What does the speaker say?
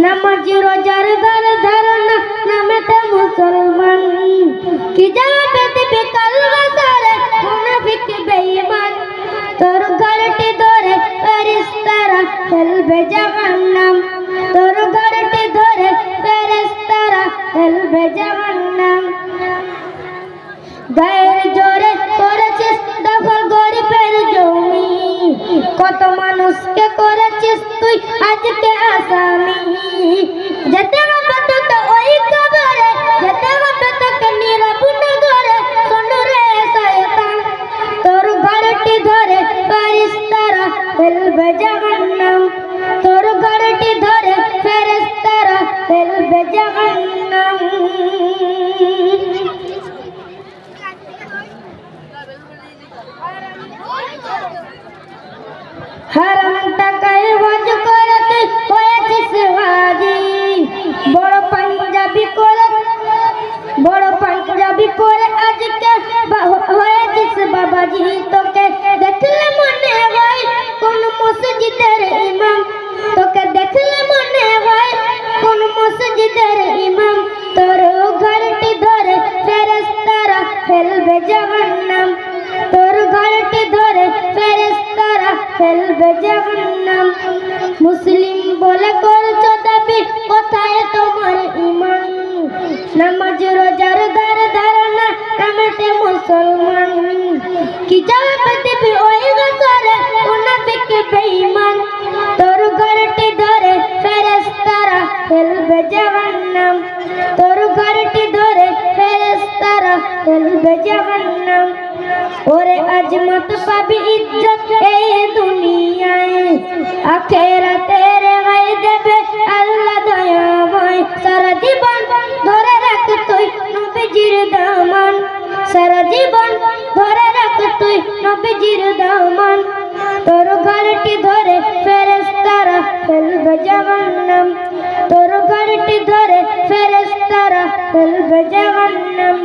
নামাজ রোজার দার ধারণা নামেতে মুসলমান কি যাবে দিবে কাল বাজারে মুনাফিক বেঈমান তোর গড়টি ধরে ফেরেশতারা ফেলবে জাহান্নাম তোর গড়টি ধরে ফেরেশতারা ফেলবে জাহান্নাম গায়ের জোরে করেছিস দখল গরিবের জমি কত মানুষকে করেছিস তুই আজকে আসামি যেতে হবে তোকে ওই কবরে যেতে হবে তোকে নীরব নগরে শোন রে শয়তান তোর ঘরটি ধরে ফেরেশতারা ফেলবে জাহান্নাম তোর ঘরটি ধরে ফেরেশতারা ফেলবে জাহান্নাম হারাম টাকায় হজ করতে হয়েছিস হাজি বড় পাঞ্জাবি পরে আজকে হয়েছিস বাবাজি তোকে দেখলে মনে হয় কোন মসজিদের ইমাম তোকে দেখলে মনে হয় কোন মসজিদের ইমাম তোর ঘরটি ধরে ফেরেশতারা ফেলবে জাহান্নাম তোর ঘরটি ধরে ফেরেশতারা ফেলবে জাহান্নাম মুসলিম বলে করছো দাবি কোথায় তোমার ঈমান নামাজ রোজার দার ধারণা নামেতে মুসলমান কি জবাব দিবি ওই বছরে মুনাফিক বেঈমান তোর ঘরটি ধরে ফেরেশতারা ফেলবে জাহান্নাম তোর ঘরটি ধরে ফেরেশতারা ফেলবে জাহান্নাম ওরে আজমত পাবি ইজ্জত এই দুনিয়ায় আখিরাতে রেহাই দেবে আল্লাহ দয়াময় সারা জীবন ধরে রাখ তুই নবীজির দামান সারা জীবন ধরে রাখ তুই নবীজির দামান তোর ঘরটি ধরে ফেরেশতারা ফেলবে জাহান্নাম তোর ঘরটি ধরে ফেরেশতারা ফেলবে জাহান্নাম